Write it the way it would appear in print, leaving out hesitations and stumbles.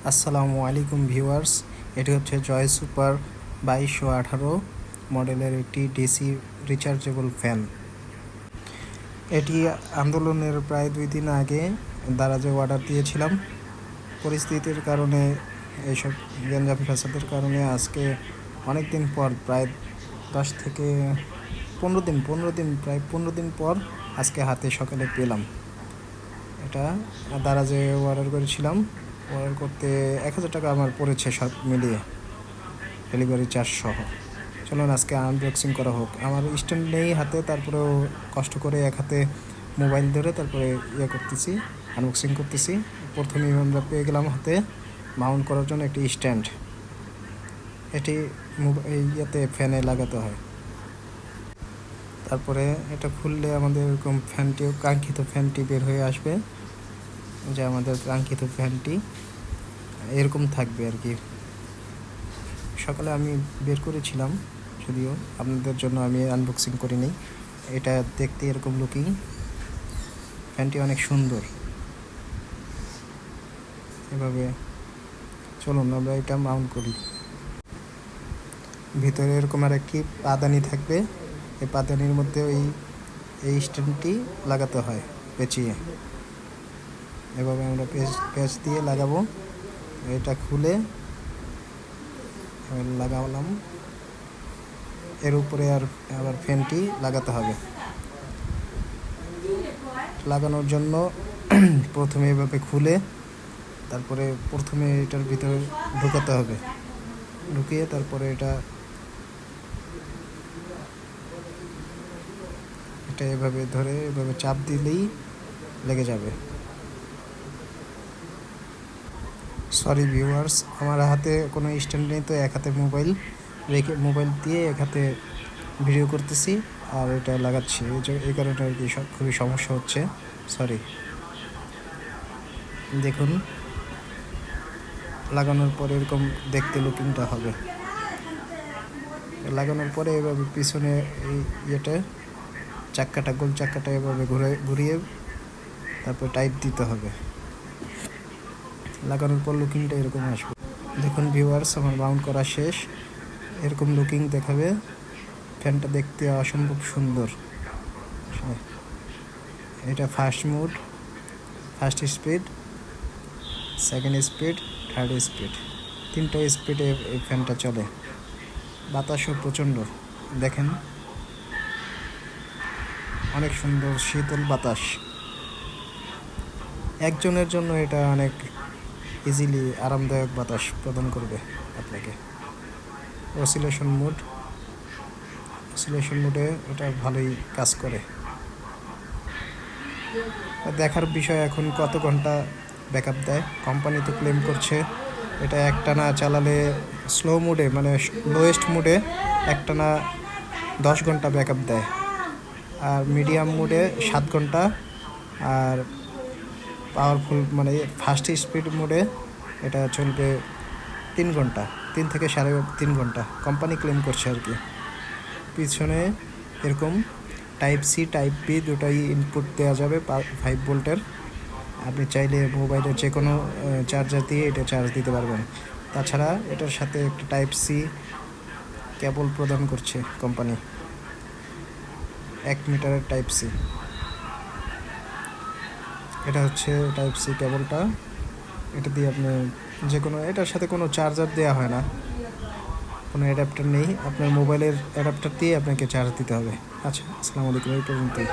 আসসালামু আলাইকুম ভিউয়ার্স, এটি হচ্ছে জয় সুপার 2218 মডেলের একটি ডিসি রিচার্জেবল ফ্যান। এটি আন্দোলনের প্রায় 2 দিন আগে দারাজে অর্ডার দিয়েছিলাম। পরিস্থিতির কারণে এইসব গ্যাঞ্জাম ফ্যাসাদের কারণে আজকে অনেক দিন পর, প্রায় 10 থেকে 15 দিন পর আজকে হাতে সকালে পেলাম। এটা দারাজে অর্ডার করেছিলাম। অর্ডার করতে 1000 টাকা আমার পড়েছে সব মিলিয়ে, ডেলিভারি চার্জ সহ। চলুন আজকে আনবক্সিং করা হোক। আমার স্ট্যান্ড নেই হাতে, তারপরেও কষ্ট করে এক হাতে মোবাইল ধরে তারপরে করতেছি, আনবক্সিং করতেছি। প্রথমেই আমরা পেয়ে গেলাম হাতে মাউন্ট করার জন্য একটি স্ট্যান্ড। এটি ফ্যানে লাগাতে হয়। তারপরে এটা খুললে আমাদের এরকম কাঙ্ক্ষিত ফ্যানটি বের হয়ে আসবে, যে আমাদের কাঙ্ক্ষিত ফ্যানটি এরকম থাকবে আর কি। সকালে আমি বের করেছিলাম, যদিও আপনাদের জন্য আমি আনবক্সিং করিনি। এটা দেখতে এরকম লুকিং। ফ্যানটি অনেক সুন্দর। এভাবে চলুন আমরা এটা মাউন্ট করি। ভিতরে এরকম আর একটি পাদানি থাকবে। এই পাদানির মধ্যে এই স্ট্যান্ডটি লাগাতে হয় পেঁচিয়ে। এভাবে আমরা পেঁচ দিয়ে লাগাবো। এটা খুলে লাগালাম। এর উপরে আবার ফ্যানটি লাগাতে হবে। লাগানোর জন্য প্রথমে এভাবে খুলে তারপরে প্রথমে এটার ভিতরে ঢুকাতে হবে। ঢুকিয়ে তারপরে এটা এভাবে ধরে এভাবে চাপ দিলেই লেগে যাবে। সরি ভিউয়ার্স, আমার হাতে কোনো স্ট্যান্ড নেই, তো এক হাতে মোবাইল দিয়ে এক হাতে ভিডিও করতেছি আর এটা লাগাচ্ছি। এই কারণে আর কি খুবই সমস্যা হচ্ছে, সরি। দেখুন, লাগানোর পরে এরকম দেখতে লুকিংটা হবে। লাগানোর পরে এভাবে পিছনে এই গোল চাক্কাটা এভাবে ঘুরিয়ে তারপর টাইট দিতে হবে। লাগানোর পর লুকিংটা এরকম আসবে। দেখুন ভিউয়ার্স, আমার মাউন্ট করা শেষ। এরকম লুকিং দেখাবে। ফ্যানটা দেখতে অসম্ভব সুন্দর। এটা first speed, second speed, third speed, 3টা স্পিডে এই ফ্যানটা চলে। বাতাসও প্রচণ্ড, দেখেন অনেক সুন্দর শীতল বাতাস। একজনের জন্য এটা অনেক ইজিলি আরামদায়ক বাতাস প্রদান করবে আপনাকে। অসিলেশন মোডে এটা ভালোই কাজ করে। দেখার বিষয় এখন কত ঘন্টা ব্যাকআপ দেয়। কোম্পানি তো ক্লেম করছে এটা একটানা চালালে স্লো মোডে, মানে লোয়েস্ট মোডে একটানা 10 ঘন্টা ব্যাকআপ দেয়, আর মিডিয়াম মোডে 7 ঘন্টা, আর পাওয়ারফুল মানে ফার্স্ট স্পিড মোডে এটা চলবে 3 ঘন্টা, 3 থেকে 3.5 ঘন্টা কোম্পানি ক্লেম করছে আর কি। পিছনে এরকম টাইপ সি টাইপ বি দুটাই ইনপুট দেওয়া যাবে 5 ভোল্টের। আপনি চাইলে মোবাইলের যে কোনো চার্জার দিয়ে এটা চার্জ দিতে পারবেন। তাছাড়া এটার সাথে একটা টাইপ সি কেবল প্রদান করছে কোম্পানি, 1 মিটারের টাইপ সি। এটা হচ্ছে টাইপ সি কেবলটা। এটা দিয়ে আপনি যে কোনো, এটার সাথে কোনো চার্জার দেওয়া হয় না, কোনো অ্যাডাপ্টার নেই। আপনার মোবাইলের অ্যাডাপ্টার দিয়ে আপনাকে চার্জ দিতে হবে। আচ্ছা, আসসালামু আলাইকুম, এই পর্যন্তই।